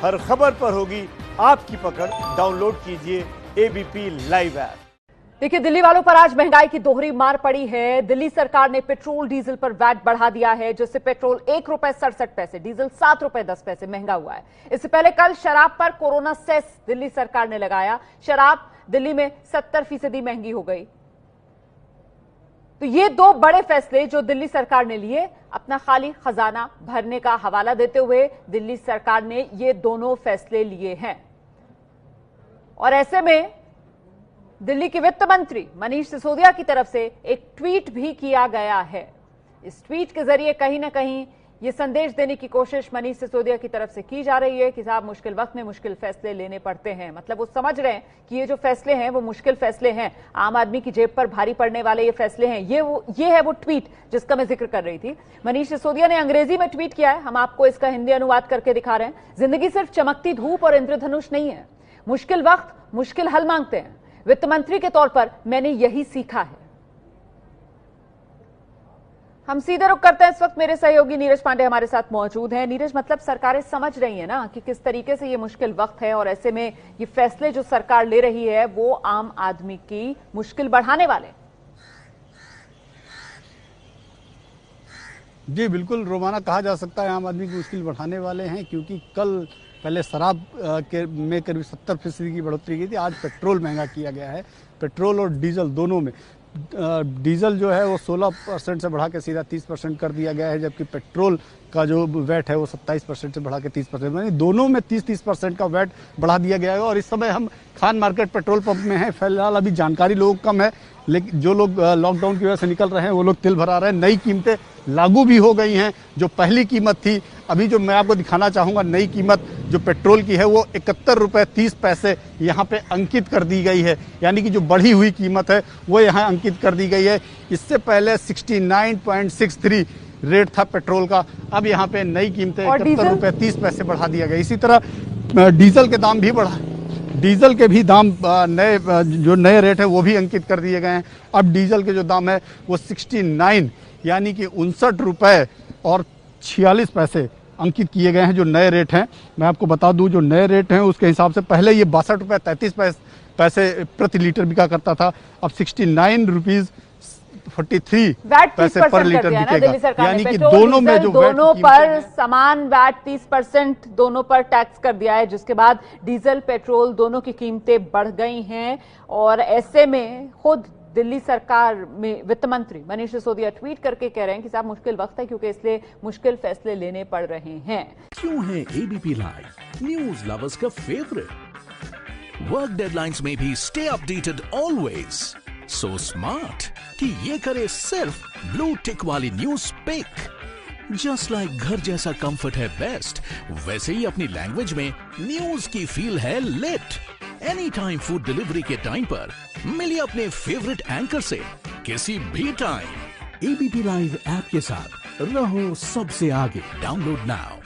हर खबर पर होगी आपकी पकड़। डाउनलोड कीजिए एबीपी लाइव ऐप। देखिए, दिल्ली वालों पर आज महंगाई की दोहरी मार पड़ी है। दिल्ली सरकार ने पेट्रोल डीजल पर वैट बढ़ा दिया है, जिससे पेट्रोल ₹1.67, डीजल ₹7.10 महंगा हुआ है। इससे पहले कल शराब पर कोरोना सेस दिल्ली सरकार ने लगाया। शराब दिल्ली में 70% महंगी हो गई। तो ये दो बड़े फैसले जो दिल्ली सरकार ने लिए, अपना खाली खजाना भरने का हवाला देते हुए दिल्ली सरकार ने ये दोनों फैसले लिए हैं। और ऐसे में दिल्ली के वित्त मंत्री मनीष सिसोदिया की तरफ से एक ट्वीट भी किया गया है। इस ट्वीट के जरिए कहीं ना कहीं ये संदेश देने की कोशिश मनीष सिसोदिया की तरफ से की जा रही है कि साहब, मुश्किल वक्त में मुश्किल फैसले लेने पड़ते हैं। मतलब वो समझ रहे हैं कि ये जो फैसले हैं वो मुश्किल फैसले हैं, आम आदमी की जेब पर भारी पड़ने वाले ये फैसले हैं। ये है वो ट्वीट जिसका मैं जिक्र कर रही थी। मनीष सिसोदिया ने अंग्रेजी में ट्वीट किया है, हम आपको इसका हिंदी अनुवाद करके दिखा रहे हैं। जिंदगी सिर्फ चमकती धूप और इंद्रधनुष नहीं है, मुश्किल वक्त मुश्किल हल मांगते हैं। वित्त मंत्री के तौर पर मैंने यही सीखा है। हम सीधे रुख करते हैं। इस वक्त मेरे सहयोगी नीरज पांडे हमारे साथ मौजूद हैं। नीरज, मतलब सरकारें समझ रही हैं ना कि किस तरीके से ये मुश्किल वक्त है, और ऐसे में ये फैसले जो सरकार ले रही है वो आम आदमी की मुश्किल बढ़ाने वाले। जी बिल्कुल रोमाना, कहा जा सकता है आम आदमी की मुश्किल बढ़ाने वाले हैं, क्योंकि कल पहले शराब में करीब 70% की बढ़ोतरी की थी। आज पेट्रोल महंगा किया गया है। पेट्रोल और डीजल दोनों में डीजल जो है वो 16% से बढ़ा के सीधा 30% कर दिया गया है, जबकि पेट्रोल का जो वैट है वो 27% से बढ़ा के 30%, यानी दोनों में 30% का वैट बढ़ा दिया गया है। और इस समय हम खान मार्केट पेट्रोल पंप में हैं। फिलहाल अभी जानकारी लोगों को कम है, लेकिन जो लोग लॉकडाउन की वजह से निकल रहे हैं वो लोग तिल भरा रहे हैं। नई कीमतें लागू भी हो गई हैं। जो पहली कीमत थी, अभी जो मैं आपको दिखाना चाहूँगा, नई कीमत जो पेट्रोल की है वो ₹71.30 यहाँ पे अंकित कर दी गई है, यानी कि जो बढ़ी हुई कीमत है वो यहाँ अंकित कर दी गई है। इससे पहले 69.63 रेट था पेट्रोल का, अब यहाँ पे नई कीमतें ₹71.30 बढ़ा दिया गया। इसी तरह डीजल के दाम भी बढ़ा, डीजल के भी दाम जो नए रेट है वो भी अंकित कर दिए गए हैं। अब डीजल के जो दाम है वो 69 यानी कि ₹59.46 अंकित किए गए हैं, जो नए रेट हैं। मैं आपको बता दूं, जो नए रेट हैं उसके हिसाब से पहले ये ₹62.33 प्रति लीटर बिका करता था, अब ₹69.43 पर लीटर बिकेगा। यानी कि दोनों में जो दोनों पर समान वैट 30% दोनों पर टैक्स कर दिया है, जिसके बाद डीजल पेट्रोल दोनों की कीमतें बढ़ गई हैं। और ऐसे में खुद दिल्ली सरकार में वित्त मंत्री मनीष सिसोदिया ट्वीट करके कह रहे हैं कि साहब, मुश्किल वक्त है, क्योंकि इसलिए मुश्किल फैसले लेने पड़ रहे हैं। क्यों है एबीपी लाइव न्यूज लवर्स का फेवरेट? वर्क डेडलाइंस में भी stay updated always. So smart कि ये करे सिर्फ ब्लू टिक वाली न्यूज पिक। जस्ट लाइक घर जैसा कंफर्ट है बेस्ट, वैसे ही अपनी लैंग्वेज में न्यूज की फील है lit. Any time food delivery के टाइम पर मिलिए अपने फेवरेट एंकर से किसी भी टाइम। एबीपी लाइव ऐप के साथ रहो सबसे आगे। Download now.